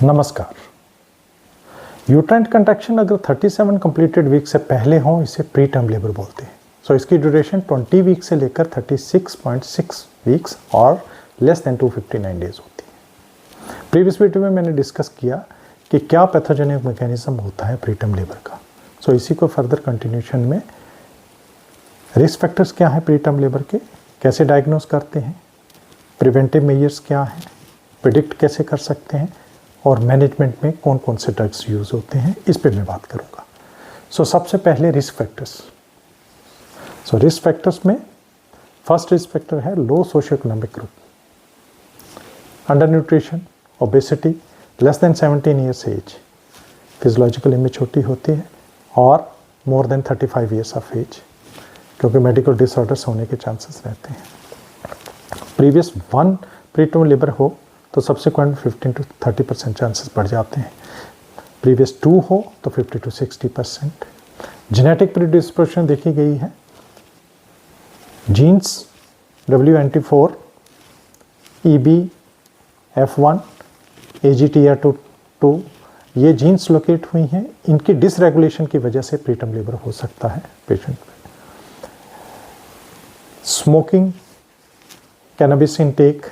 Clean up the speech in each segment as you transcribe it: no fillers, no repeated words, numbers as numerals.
नमस्कार। Uterine contraction अगर 37 completed week से पहले हो इसे प्री टर्म लेबर बोलते हैं। इसकी ड्यूरेशन 20 वीक से लेकर 36.6 वीक्स और लेस देन 259 डेज होती है। प्रीवियस वीडियो में मैंने डिस्कस किया कि क्या पैथोजेनिक मैकेनिज्म होता है प्री टर्म लेबर का। इसी को फर्दर कंटिन्यूशन में रिस्क फैक्टर्स क्या है प्री टर्म लेबर के, कैसे डायग्नोस करते हैं, प्रिवेंटिव मेजर्स क्या हैं, प्रिडिक्ट कैसे कर सकते हैं और मैनेजमेंट में कौन कौन से ड्रग्स यूज़ होते हैं, इस पे मैं बात करूँगा। सबसे पहले रिस्क फैक्टर्स। रिस्क फैक्टर्स में फर्स्ट रिस्क फैक्टर है low socio economic group, under nutrition, obesity, less than 17 years age, physiological immaturity होती है और more than 35 years of age, क्योंकि मेडिकल डिसऑर्डर्स होने के चांसेस रहते हैं। प्रीवियस 1 प्री टर्म लेबर हो तो सब्सिक्वेंट 15 to 30% चांसेस बढ़ जाते हैं। प्रीवियस 2 हो तो 50 to 60%। जेनेटिक प्रीडिस्पोजिशन देखी गई है। Jeans WNT4, EB, F1, AGTR2 ये जीन्स लोकेट हुई हैं, इनकी डिसरेगुलेशन की वजह से प्री टर्म लेबर हो सकता है पेशेंट में। Smoking, cannabis intake,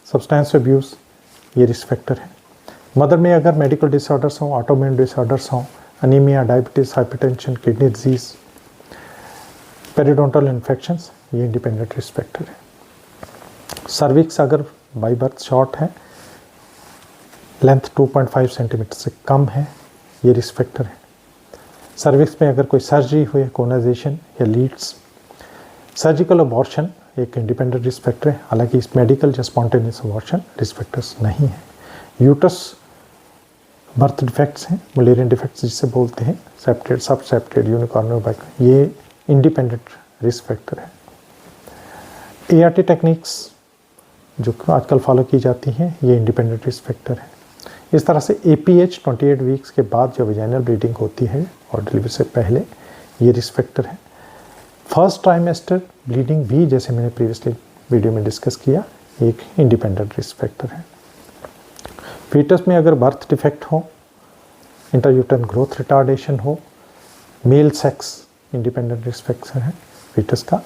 substance abuse ये रिस्क फैक्टर है। मदर में अगर मेडिकल डिसऑर्डर्स हों, ऑटोइम्यून डिसऑर्डर्स हों, anaemia, diabetes, hypertension, kidney disease, periodontal infections, ये इंडिपेंडेंट रिस्क फैक्टर है। सर्विक्स अगर बाई बर्थ शॉर्ट है, लेंथ 2.5 सेंटीमीटर से कम है, ये रिस्क फैक्टर है। सर्विक्स में अगर कोई सर्जरी हुई, कोनाइजेशन या लीड्स, सर्जिकल अबॉर्शन एक इंडिपेंडेंट रिस्क फैक्टर है, हालांकि इस मेडिकल या स्पॉन्टेनियस अबॉर्शन रिस्क फैक्टर्स नहीं है। यूट्रस बर्थ डिफेक्ट्स हैं, मुलेरियन डिफेक्ट्स जिसे बोलते हैं, सेप्टेड, सब सेप्टेड, यूनिकॉर्नर बाइक, ये इंडिपेंडेंट रिस्क फैक्टर है। ART टेक्निक्स जो आजकल फॉलो की जाती हैं, ये इंडिपेंडेंट रिस्क फैक्टर है। इस तरह से APH 28 वीक्स के बाद जो वेजाइनल ब्लीडिंग होती है और डिलीवरी से पहले, ये रिस्क फैक्टर है। फर्स्ट ट्राइमेस्टर ब्लीडिंग भी, जैसे मैंने प्रीवियसली वीडियो में डिस्कस किया, एक इंडिपेंडेंट रिस्क फैक्टर है। फीटस में अगर बर्थ डिफेक्ट हो, इंटरयूटरन ग्रोथ रिटार्डेशन हो, male sex independent risk factor है फीटस का,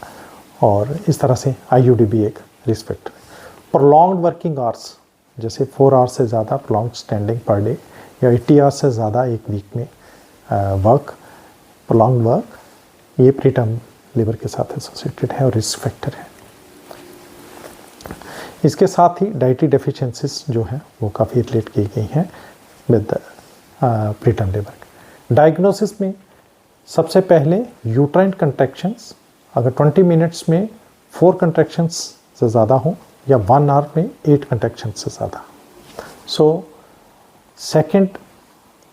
और इस तरह से IUD भी एक रिस्क फैक्टर है। प्रोलॉन्ग्ड वर्किंग आवर्स, जैसे 4 आवर्स से ज़्यादा प्रोलॉन्ग्ड स्टैंडिंग पर डे या 80 आवर्स से ज़्यादा एक वीक में वर्क, प्रोलॉन्ग्ड वर्क, ये प्री टर्म लेबर के साथ एसोसिएटेड है और रिस्क फैक्टर है। इसके साथ ही डाइटरी डेफिशिएंसीज जो है वो काफ़ी रिलेट की गई हैं with pre term labour. Diagnosis में सबसे पहले यूट्राइन कंट्रैक्शंस, अगर 20 मिनट्स में 4 कंट्रैक्शंस से ज़्यादा हो या 1 आवर में 8 कंट्रैक्शंस से ज़्यादा। सेकंड,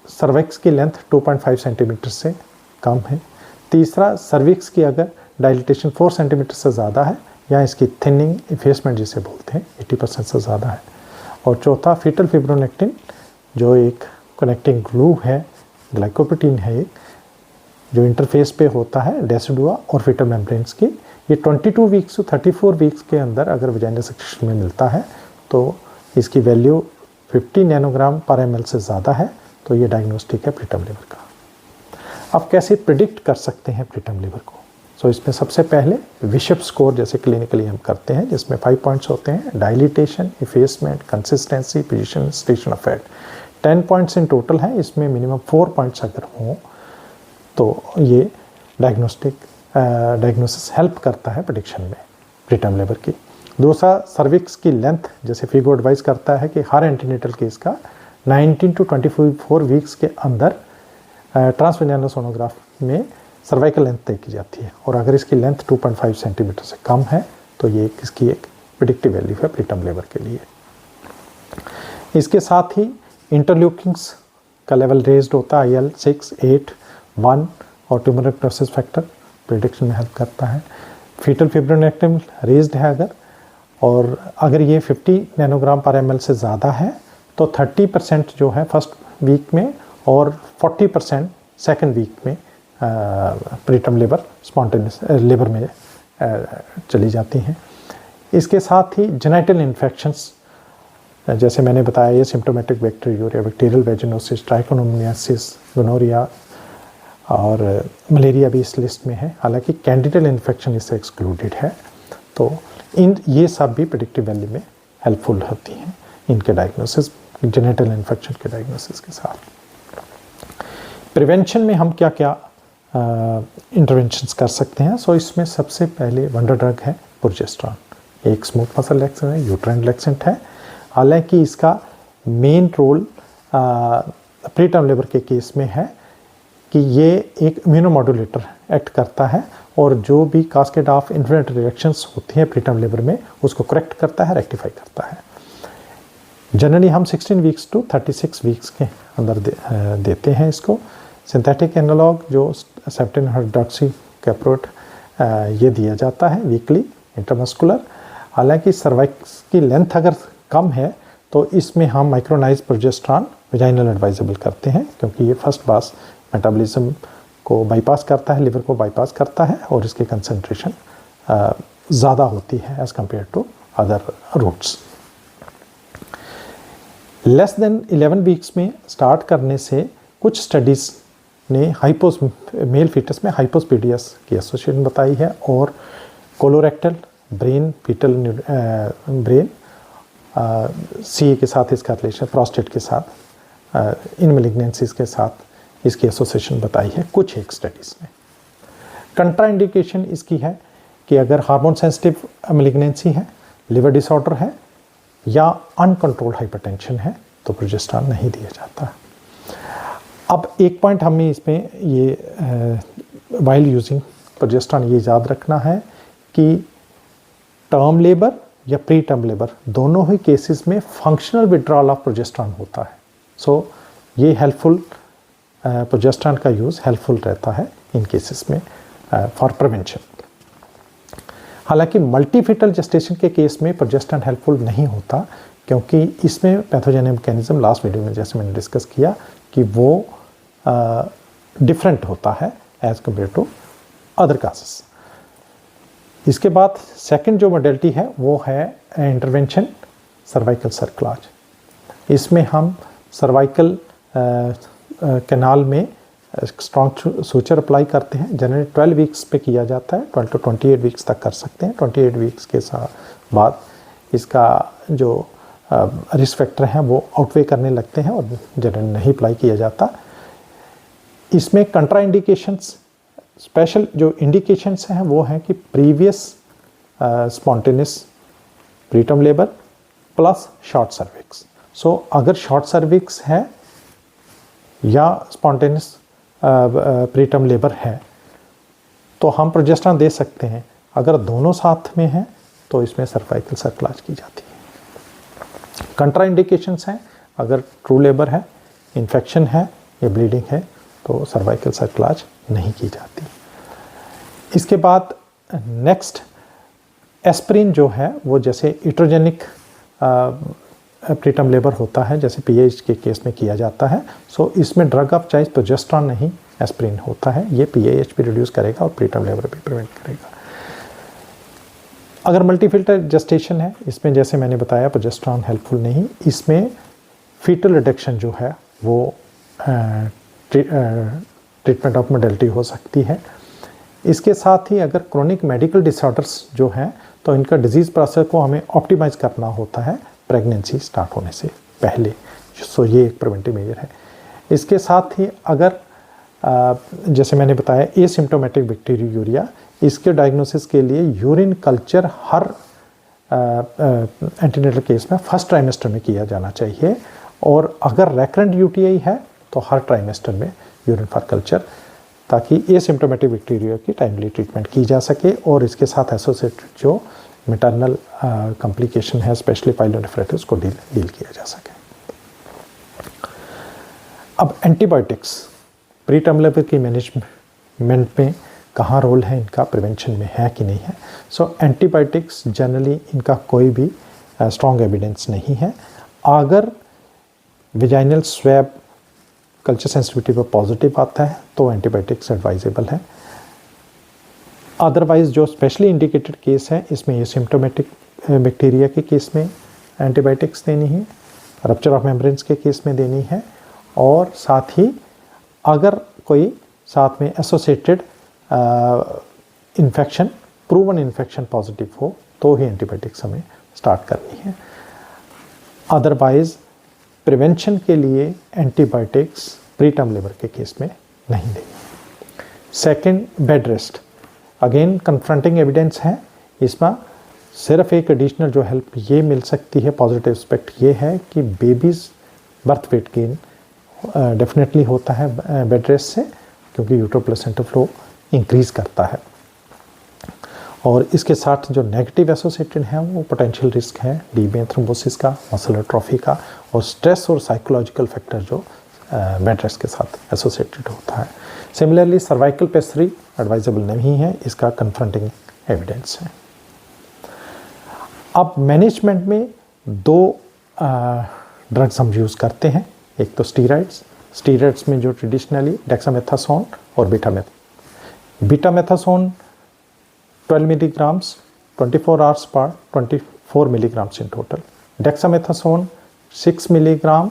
सर्विक्स की लेंथ 2.5 सेंटीमीटर से कम है। तीसरा, सर्विक्स की अगर डायलिटेशन 4 सेंटीमीटर से ज़्यादा है या इसकी थिनिंग, इफेसमेंट जिसे बोलते हैं, 80% से ज़्यादा है। और चौथा, फीटल फिब्रोनेक्टिन जो एक कनेक्टिंग ग्लू है, ग्लाइकोप्रोटीन है एक, जो इंटरफेस पे होता है डेसिडुआ और फीटल मेम्ब्रेन्स की, ये 22 वीक्स to 34 वीक्स के अंदर अगर वजाइनल सेक्रेशन में मिलता है तो इसकी वैल्यू 50 नैनोग्राम पर ml से ज़्यादा है, तो ये डायग्नोस्टिक है प्री टर्म लेबर का। अब कैसे प्रिडिक्ट कर सकते हैं प्री टर्म लेबर को? इसमें सबसे पहले विशप स्कोर जैसे क्लिनिकली हम करते हैं, जिसमें 5 पॉइंट्स होते हैं, dilatation, effacement, consistency, position, station of fat. 10 points in total है, इसमें मिनिमम 4 पॉइंट्स अगर हों तो ये डायग्नोसिस हेल्प करता है प्रेडिक्शन में प्री टर्म लेबर की। दूसरा, सर्विक्स की लेंथ, जैसे फिगो एडवाइस करता है कि हर एंटीनेटल केस का 19 to 24 वीक्स के अंदर ट्रांसवेजाइनल सोनोग्राफ में सर्वाइकल लेंथ तय की जाती है, और अगर इसकी लेंथ 2.5 सेंटीमीटर से कम है तो ये इसकी एक प्रिडिक्टिव वैल्यू है प्री टर्म लेबर के लिए। इसके साथ ही इंटरल्यूकिंग्स का लेवल रेज्ड होता है, IL-6, 8, 1 और ट्यूमर नेक्रोसिस फैक्टर प्रिडिक्शन में हेल्प करता है। फीटल फिब्रोनेक्टिन रेज्ड है और अगर ये 50 नैनोग्राम पर ml से ज़्यादा है तो 30% जो है फर्स्ट वीक में और 40% सेकेंड वीक में pre term labour spontaneous labour में चली जाती हैं। इसके साथ ही जेनेटल इन्फेक्शंस जैसे मैंने बताया ये symptomatic bacteriuria, bacterial vaginosis, trichomoniasis, gonorrhoea और मलेरिया भी इस लिस्ट में है। हालांकि कैंडिडल इन्फेक्शन इससे एक्सक्लूडेड है। तो ये सब भी प्रेडिक्टिव वैल्यू में हेल्पफुल होती हैं इनके डायग्नोसिस, जेनेटल इन्फेक्शन के डायग्नोसिस के साथ। प्रिवेंशन में हम क्या क्या इंटरवेंशंस कर सकते हैं? सो इसमें सबसे पहले वंडर ड्रग है प्रोजेस्टेरॉन, एक स्मूथ मसल रिलैक्सेंट है, यूट्राइन रिलैक्सेंट है। हालांकि इसका मेन रोल प्रीटर्म लेबर के केस में है कि ये एक इम्यूनोमॉड्यूलेटर एक्ट करता है और जो भी कास्केड ऑफ इन्फ्लेमेटरी रिएक्शंस होती हैं प्रीटर्म लेबर में उसको करेक्ट करता है, रेक्टिफाई करता है। जनरली हम 16 वीक्स टू 36 वीक्स के अंदर देते हैं इसको। सिंथेटिक एनालॉग जो सेप्टेन हाइड्रोक्सी कैप्रोट ये दिया जाता है वीकली इंट्रामस्कुलर। हालांकि सर्वाइक्स की लेंथ अगर कम है तो इसमें हम माइक्रोनाइज प्रोजेस्टेरॉन वेजाइनल एडवाइजेबल करते हैं, क्योंकि ये फर्स्ट पास मेटाबॉलिज्म को बाईपास करता है, लिवर को बाईपास करता है और इसकी कंसंट्रेशन ज़्यादा होती है as compared to other routes. Less than 11 weeks में स्टार्ट करने से कुछ स्टडीज़ ने मेल फीटस में हाइपोस्पीडियस की एसोसिएशन बताई है और colorectal brain fetal brain CA के साथ इसका रिलेशन, प्रोस्टेट के साथ, इन मेलिग्नेंसीज के साथ इसकी एसोसिएशन बताई है कुछ एक स्टडीज़ ने। कंट्राइंडिकेशन इसकी है कि अगर हार्मोन सेंसिटिव मेलिग्नेंसी है, लिवर डिसऑर्डर है या अनकंट्रोल्ड हाइपरटेंशन है तो प्रोजेस्टेरॉन नहीं दिया जाता। अब एक पॉइंट हमें इसमें ये वाइल यूजिंग प्रोजेस्टेरॉन ये याद रखना है कि टर्म लेबर या प्री टर्म लेबर दोनों ही केसेस में फंक्शनल विड्रॉल ऑफ प्रोजेस्टेरॉन होता है। सो ये हेल्पफुल, प्रोजेस्टेरॉन का यूज़ हेल्पफुल रहता है इन केसेस में फॉर प्रिवेंशन। हालांकि मल्टीफिटल जेस्टेशन के केस में प्रोजेस्टेरॉन हेल्पफुल नहीं होता, क्योंकि इसमें पैथोजेनिक मैकेनिज्म लास्ट वीडियो में जैसे मैंने डिस्कस किया कि वो डिफरेंट होता है एज कम्पेयर टू अदर कासेस। इसके बाद सेकंड जो मॉडलिटी है वो है इंटरवेंशन सर्वाइकल सर्कलाज। इसमें हम सर्वाइकल कैनाल में स्ट्रॉन्ग सूचर अप्लाई करते हैं। जनरली 12 वीक्स पे किया जाता है, 12 to 28 वीक्स तक कर सकते हैं। 28 वीक्स के साथ बाद इसका जो रिस्क फैक्टर हैं वो आउटवे करने लगते हैं और जनरली नहीं अप्लाई किया जाता। इसमें कंट्रा इंडिकेशंस, स्पेशल जो इंडिकेशंस हैं वो हैं कि previous spontaneous preterm labour plus short cervix. So अगर शॉर्ट सर्विक्स है या स्पॉन्टेनियस प्रीटर्म लेबर है तो हम प्रोजेस्टेरॉन दे सकते हैं। अगर दोनों साथ में हैं तो इसमें सर्वाइकल सर्कलाज की जाती है। कंट्रा इंडिकेशंस हैं, अगर ट्रू लेबर है, इन्फेक्शन है या ब्लीडिंग है तो सर्वाइकल सर्कलाज नहीं की जाती। इसके बाद नेक्स्ट एस्प्रिन जो है वो जैसे इट्रोजेनिक प्रीटर्म लेबर होता है, जैसे पीएच के केस में किया जाता है। सो इसमें ड्रग ऑफ चॉइस प्रोजेस्टेरॉन नहीं एस्प्रिन होता है। ये पीएच भी रिड्यूस करेगा और प्रीटर्म लेबर भी प्रिवेंट करेगा। अगर मल्टीफिल्टर जेस्टेशन है, इसमें जैसे मैंने बताया प्रोजेस्टेरॉन हेल्पफुल नहीं, इसमें फीटल रिडक्शन जो है वो ट्रीटमेंट ऑफ मॉडलिटी हो सकती है। इसके साथ ही अगर क्रोनिक मेडिकल डिसऑर्डर्स जो हैं तो इनका डिजीज़ प्रोसेस को हमें ऑप्टिमाइज करना होता है प्रेगनेंसी स्टार्ट होने से पहले। सो ये एक प्रिवेंटिव मेजर है। इसके साथ ही अगर जैसे मैंने बताया एसिम्प्टोमेटिक बैक्टीरियोरिया, इसके डायग्नोसिस के लिए यूरिन कल्चर हर एंटीनेटल केस में फर्स्ट ट्राइमेस्टर में किया जाना चाहिए। और अगर रेकरेंट यूटीआई है तो हर ट्राइमेस्टर में यूरिन फॉर कल्चर, ताकि एसिम्प्टोमेटिक बैक्टीरिया की टाइमली ट्रीटमेंट की जा सके और इसके साथ एसोसिएटेड जो मैटरनल कॉम्प्लिकेशन है स्पेशली पाइलोनेफ्राइटिस को डील किया जा सके। अब एंटीबायोटिक्स प्री टर्म लेबर की मैनेजमेंट में कहाँ रोल है इनका, प्रिवेंशन में है कि नहीं है। सो एंटीबायोटिक्स जनरली इनका कोई भी स्ट्रॉन्ग एविडेंस नहीं है। अगर वेजाइनल स्वैब कल्चर सेंसिटिविटी पर पॉजिटिव आता है तो एंटीबायोटिक्स एडवाइजेबल है। अदरवाइज जो स्पेशली इंडिकेटेड केस है इसमें ये सिम्टोमेटिक बैक्टीरिया के केस में एंटीबायोटिक्स देनी है। रप्चर ऑफ मेम्ब्रेन्स के केस में देनी है, और साथ ही अगर कोई साथ में associated infection, proven infection positive हो तो ही एंटीबायोटिक्स हमें स्टार्ट करनी है। अदरवाइज प्रिवेंशन के लिए एंटीबायोटिक्स प्री टर्म लिवर के केस में नहीं देंगे। Second, bed rest. Again confronting evidence है, इसमें सिर्फ एक एडिशनल जो हेल्प ये मिल सकती है, पॉजिटिव एस्पेक्ट ये है कि babies birth weight gain definitely होता है बेड रेस्ट से, क्योंकि यूट्रो प्लेसेंटा फ्लो इंक्रीज़ करता है। और इसके साथ जो नेगेटिव एसोसिएटेड है वो पोटेंशियल रिस्क है डी वेन थ्रोम्बोसिस का, मसल एट्रोफी का, और स्ट्रेस और साइकोलॉजिकल फैक्टर जो बेड रेस्ट के साथ एसोसिएटेड होता है। सिमिलरली सर्वाइकल पेसरी एडवाइजेबल नहीं है, इसका कन्फ्रंटिंग एविडेंस है। अब मैनेजमेंट में दो ड्रग्स हम यूज़ करते हैं, एक तो स्टीरॉइड्स में जो ट्रेडिशनली डेक्सामेथासोन और betamethasone 12 milligrams 24 hours per 24 milligrams in total, dexamethasone 6 milligram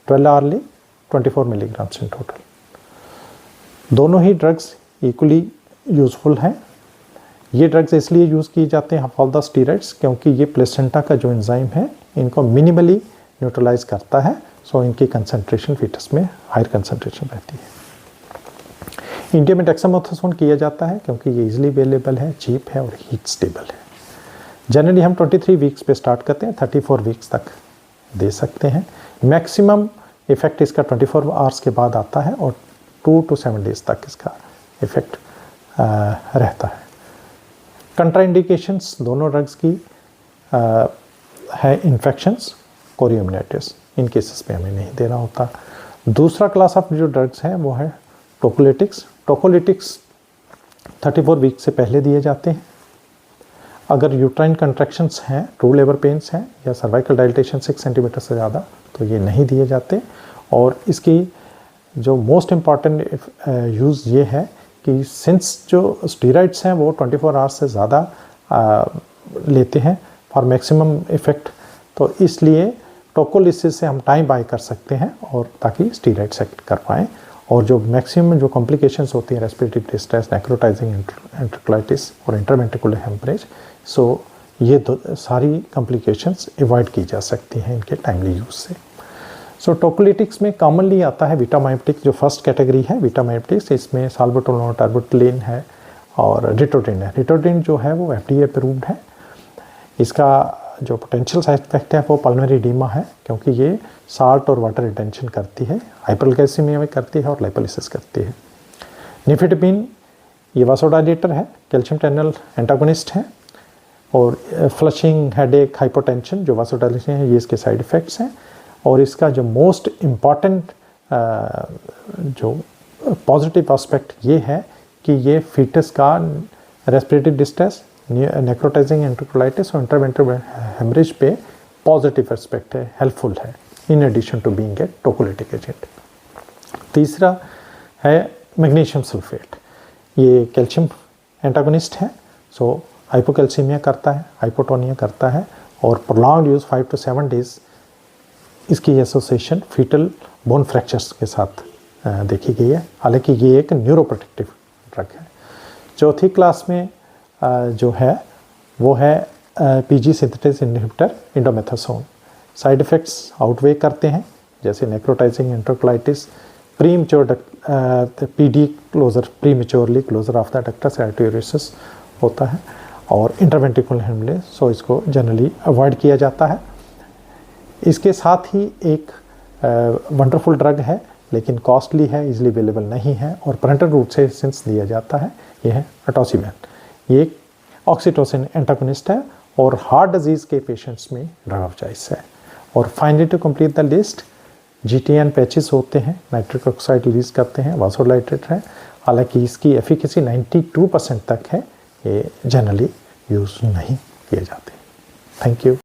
12 hourly 24 milligrams in total. दोनों ही ड्रग्स इक्वली यूज़फुल हैं। ये ड्रग्स इसलिए यूज़ किए जाते हैं ऑल द स्टीरॉइड्स क्योंकि ये प्लेसेंटा का जो एंजाइम है इनको मिनिमली न्यूट्रलाइज करता है, सो इनकी कंसंट्रेशन फीटस में हायर कंसंट्रेशन रहती है। इंडिया में डेक्सामेथासोन किया जाता है क्योंकि ये इजीली अवेलेबल है, चीप है और हीट स्टेबल है। जनरली हम 23 वीक्स पे स्टार्ट करते हैं, 34 वीक्स तक दे सकते हैं। मैक्सिमम इफेक्ट इसका 24 आवर्स के बाद आता है और 2 to 7 डेज तक इसका इफेक्ट रहता है। कंट्राइंडिकेशंस दोनों ड्रग्स की है इन्फेक्शंस, कोरियोमाइटिस, इन केसेस में हमें नहीं देना होता। दूसरा क्लास ऑफ जो ड्रग्स है वो है टोकोलिटिक्स 34 वीक से पहले दिए जाते हैं। अगर यूट्राइन कंट्रैक्शंस हैं, ट्रू लेबर पेन्स हैं या सर्वाइकल डायलिटेशन 6 सेंटीमीटर से ज़्यादा तो ये नहीं दिए जाते। और इसकी जो मोस्ट इम्पॉर्टेंट यूज़ ये है कि सिंस जो स्टीरॉइड्स हैं वो 24 आवर्स से ज़्यादा लेते हैं फॉर मैक्सिमम इफ़ेक्ट, तो इसलिए टोकोलिसिस से हम टाइम बाय कर सकते हैं और ताकि स्टीरॉइड्स एक्ट कर पाएँ। और जो मैक्सिमम जो कॉम्प्लिकेशंस होती हैं रेस्पिरेटरी डिस्ट्रेस, नेक्रोटाइजिंग एंट्रोक्लाइटिस और इंटरवेंट्रिकुलर हेमरेज, सो ये सारी कॉम्प्लिकेशंस अवॉइड की जा सकती हैं इनके टाइमली यूज़ से। सो टोकोलिटिक्स में कॉमनली आता है विटामाइप्टिक, जो फर्स्ट कैटेगरी है विटामाइप्टिक्स, इसमें साल्बुटामोल, टर्बुटलिन है और रिटोड्रिन है। रिटोड्रिन जो है वो FDA अप्रूव्ड है। इसका जो पोटेंशियल साइड इफेक्ट है वो पल्मोनरी एडीमा है क्योंकि ये साल्ट और वाटर रिटेंशन करती है, हाइपरगलाइसेमिया में करती है और लाइपोलिसिस करती है। निफेटापिन ये वासोडाइलेटर है, कैल्शियम चैनल एंटागोनिस्ट है और फ्लशिंग, हेडेक, हाइपोटेंशन जो वासोडाइलेशन है ये इसके साइड इफ़ेक्ट्स हैं। और इसका जो मोस्ट इम्पॉर्टेंट जो पॉजिटिव एस्पेक्ट ये है कि ये फीटस का रेस्पिरेटरी डिस्ट्रेस, नेक्रोटाइजिंग एंट्रोक्लाइटिस और इंटरवेंट्रिकुलर हेमरेज पे पॉजिटिव एस्पेक्ट है, हेल्पफुल है in addition to being a tocolytic agent. तीसरा है मैग्नीशियम सल्फेट, ये कैल्शियम एंटागोनिस्ट है, सो हाइपोकैल्सीमिया करता है, हाइपोटोनिया करता है और प्रोलॉन्ग्ड यूज़ 5 to 7 डेज इसकी एसोसिएशन फीटल बोन फ्रैक्चर्स के साथ देखी गई है। हालांकि ये एक न्यूरोप्रोटेक्टिव ड्रग है। चौथी क्लास में जो है वो है PG synthetase inhibitor indomethacin. Side effects outweigh करते हैं जैसे necrotising enterocolitis, premature PD closure, prematurely closure of the ductus arteriosus होता है और इंटरवेंट्रिकुलर हेमरेज, सो इसको जनरली अवॉइड किया जाता है। इसके साथ ही एक वंडरफुल ड्रग है लेकिन कॉस्टली है, इजीली अवेलेबल नहीं है और पैरेंटल रूट से सिंस दिया जाता है, ये है अटोसिमैन। ये एक ऑक्सीटोसिन एंटागोनिस्ट है और हार्ट डिजीज़ के पेशेंट्स में ड्रग ऑफ चॉइस है। और finally to complete the list, GTN patches होते हैं, नाइट्रिक ऑक्साइड रिलीज करते हैं, वासोडाइलेटर है। हालांकि इसकी एफिकेसी 92% तक है, ये जनरली यूज़ नहीं किए जाते। Thank you.